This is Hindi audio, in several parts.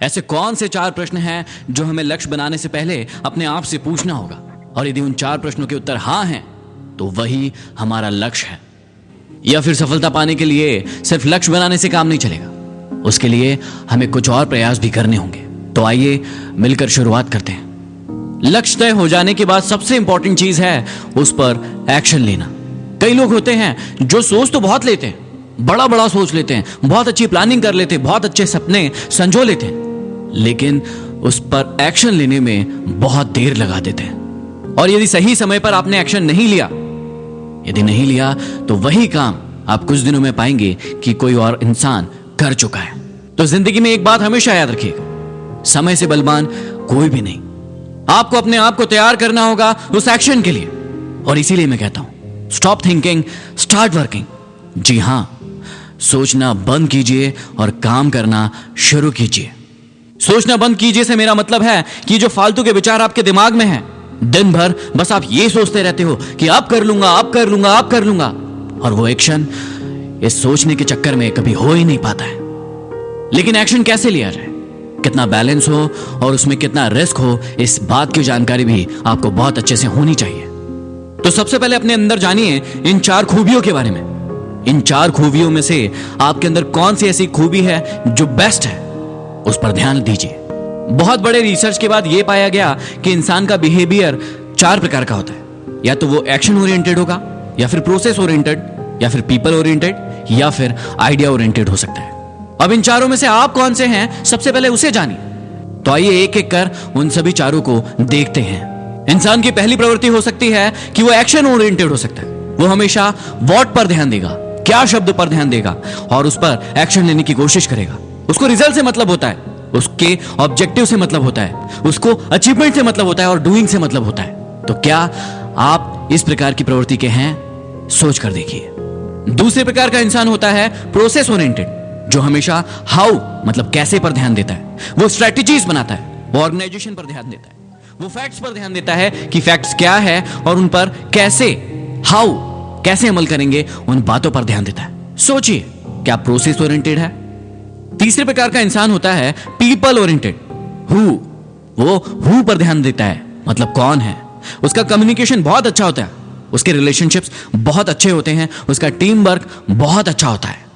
ऐसे कौन से 4 प्रश्न हैं जो हमें लक्ष्य बनाने से पहले अपने आप से पूछना होगा, और यदि उन 4 प्रश्नों के उत्तर हाँ हैं तो वही हमारा लक्ष्य है। या फिर सफलता पाने के लिए सिर्फ लक्ष्य बनाने से काम नहीं चलेगा, उसके लिए हमें कुछ और प्रयास भी करने होंगे। तो आइए मिलकर शुरुआत करते हैं। लक्ष्य तय हो जाने के बाद सबसे इंपॉर्टेंट चीज है उस पर एक्शन लेना। कई लोग होते हैं जो सोच तो बहुत लेते हैं, बड़ा बड़ा सोच लेते हैं, बहुत अच्छी प्लानिंग कर लेते हैं, बहुत अच्छे सपने संजो लेते हैं, लेकिन उस पर एक्शन लेने में बहुत देर लगा देते हैं। और यदि सही समय पर आपने एक्शन नहीं लिया, यदि नहीं लिया तो वही काम आप कुछ दिनों में पाएंगे कि कोई और इंसान कर चुका है। तो जिंदगी में एक बात हमेशा याद रखिएगा, समय से बलवान कोई भी नहीं। आपको अपने आप को तैयार करना होगा उस एक्शन के लिए। और इसीलिए मैं कहता हूं, स्टॉप थिंकिंग, स्टार्ट वर्किंग। जी हां, सोचना बंद कीजिए और काम करना शुरू कीजिए। सोचना बंद कीजिए से मेरा मतलब है कि जो फालतू के विचार आपके दिमाग में हैं, दिन भर बस आप ये सोचते रहते हो कि अब कर लूंगा, अब कर लूंगा, अब कर लूंगा, और वो एक्शन इस सोचने के चक्कर में कभी हो ही नहीं पाता है। लेकिन एक्शन कैसे लिया जाए, कितना बैलेंस हो और उसमें कितना रिस्क हो, इस बात की जानकारी भी आपको बहुत अच्छे से होनी चाहिए। तो सबसे पहले अपने अंदर जानिए इन 4 खूबियों के बारे में। इन 4 खूबियों में से आपके अंदर कौन सी ऐसी खूबी है जो बेस्ट है, उस पर ध्यान दीजिए। बहुत बड़े रिसर्च के बाद यह पाया गया कि इंसान का बिहेवियर 4 प्रकार का होता है। या तो वो एक्शन ओरिएंटेड होगा, या फिर प्रोसेस ओरिएंटेड, या फिर पीपल ओरिएंटेड, या फिर आइडिया ओरिएंटेड हो सकता है। अब इन 4 में से आप कौन से हैं, सबसे पहले उसे जानिए। तो आइए एक एक कर उन सभी 4 को देखते हैं। इंसान की पहली प्रवृत्ति हो सकती है कि वो एक्शन ओरिएंटेड हो सकता है। वो हमेशा व्हाट पर ध्यान देगा, क्या शब्द पर ध्यान देगा, और उस पर एक्शन लेने की कोशिश करेगा। उसको रिजल्ट से मतलब होता है, उसके ऑब्जेक्टिव से मतलब होता है, उसको अचीवमेंट से मतलब होता है, और डूइंग से मतलब होता है। तो क्या आप इस प्रकार की प्रवृत्ति के हैं? सोच कर देखिए। दूसरे प्रकार का इंसान होता है प्रोसेस ओरिएंटेड, जो हमेशा हाउ मतलब कैसे पर ध्यान देता है। वो स्ट्रेटजीज बनाता है, वो ऑर्गेनाइजेशन पर ध्यान देता है, वो फैक्ट्स पर ध्यान देता है कि फैक्ट्स क्या है और उन पर कैसे, हाउ कैसे अमल करेंगे, उन बातों पर ध्यान देता है। सोचिए, क्या प्रोसेस ओरिएंटेड है? तीसरे प्रकार का इंसान होता है पीपल ओरिएंटेड, वो हु पर ध्यान देता है, मतलब कौन है। उसका कम्युनिकेशन बहुत अच्छा होता है, उसके रिलेशनशिप्स बहुत अच्छे होते हैं, उसका टीम वर्क बहुत अच्छा होता है।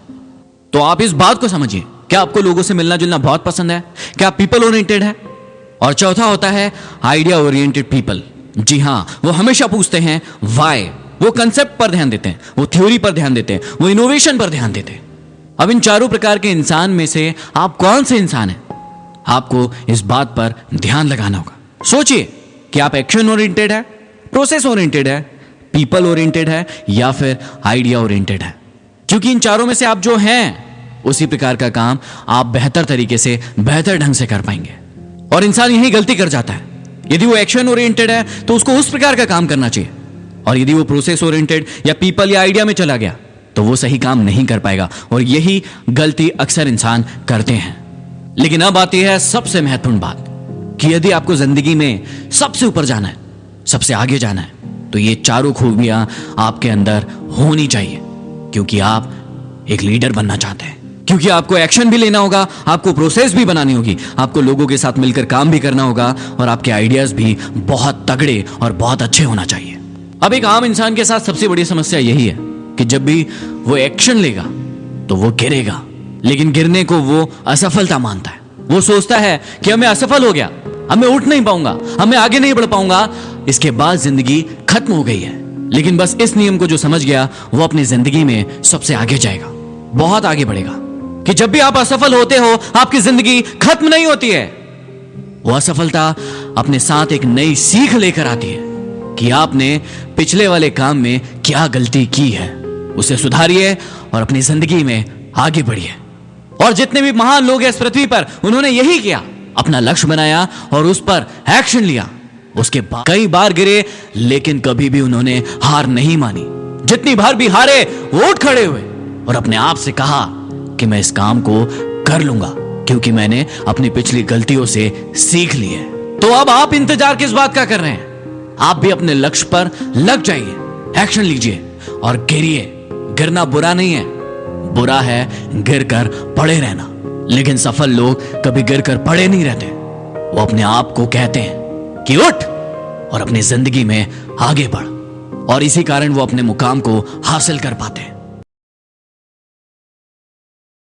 तो आप इस बात को समझिए, क्या आपको लोगों से मिलना जुलना बहुत पसंद है? क्या पीपल ओरिएंटेड है? और चौथा होता है आइडिया ओरिएंटेड पीपल। जी हां, वो हमेशा पूछते हैं व्हाई। वो कंसेप्ट पर ध्यान देते हैं, वो थ्योरी पर ध्यान देते हैं, वो इनोवेशन पर ध्यान देते हैं। अब इन 4 प्रकार के इंसान में से आप कौन से इंसान हैं, आपको इस बात पर ध्यान लगाना होगा। सोचिए कि आप एक्शन ओरिएंटेड है, प्रोसेस ओरिएंटेड है, पीपल ओरिएंटेड है, या फिर आइडिया ओरिएंटेड है। क्योंकि इन 4 में से आप जो हैं, उसी प्रकार का काम आप बेहतर तरीके से, बेहतर ढंग से कर पाएंगे। और इंसान यही गलती कर जाता है। यदि वो एक्शन ओरिएंटेड है तो उसको उस प्रकार का काम करना चाहिए, और यदि वो प्रोसेस ओरिएंटेड या पीपल या आइडिया में चला गया तो वो सही काम नहीं कर पाएगा। और यही गलती अक्सर इंसान करते हैं। लेकिन अब आती है सबसे महत्वपूर्ण बात कि यदि आपको जिंदगी में सबसे ऊपर जाना है, सबसे आगे जाना है, तो ये 4 खूबियां आपके अंदर होनी चाहिए। क्योंकि आप एक लीडर बनना चाहते हैं, क्योंकि आपको एक्शन भी लेना होगा, आपको प्रोसेस भी बनानी होगी, आपको लोगों के साथ मिलकर काम भी करना होगा, और आपके आइडियाज भी बहुत तगड़े और बहुत अच्छे होना चाहिए। अब एक आम इंसान के साथ सबसे बड़ी समस्या यही है कि जब भी वो एक्शन लेगा तो वो गिरेगा, लेकिन गिरने को वो असफलता मानता है। वो सोचता है कि अब मैं असफल हो गया, अब मैं उठ नहीं पाऊंगा, अब मैं आगे नहीं बढ़ पाऊंगा, इसके बाद जिंदगी खत्म हो गई है। लेकिन बस इस नियम को जो समझ गया, वो अपनी जिंदगी में सबसे आगे जाएगा, बहुत आगे बढ़ेगा। कि जब भी आप असफल होते हो, आपकी जिंदगी खत्म नहीं होती है। वो असफलता अपने साथ एक नई सीख लेकर आती है कि आपने पिछले वाले काम में क्या गलती की है, उसे सुधारिए और अपनी जिंदगी में आगे बढ़िए। और जितने भी महान लोग हैं इस पृथ्वी पर, उन्होंने यही किया, अपना लक्ष्य बनाया और उस पर एक्शन लिया। उसके बाद कई बार गिरे, लेकिन कभी भी उन्होंने हार नहीं मानी। जितनी बार भी हारे, वो उठ खड़े हुए और अपने आप से कहा कि मैं इस काम को कर लूंगा, क्योंकि मैंने अपनी पिछली गलतियों से सीख ली है। तो अब आप इंतजार किस बात का कर रहे हैं? आप भी अपने लक्ष्य पर लग जाइए, एक्शन लीजिए और गिरिए। गिरना बुरा नहीं है, बुरा है गिरकर पड़े रहना। लेकिन सफल लोग कभी गिर कर पड़े नहीं रहते। वो अपने आप को कहते हैं कि उठ और अपनी जिंदगी में आगे बढ़, और इसी कारण वो अपने मुकाम को हासिल कर पाते हैं।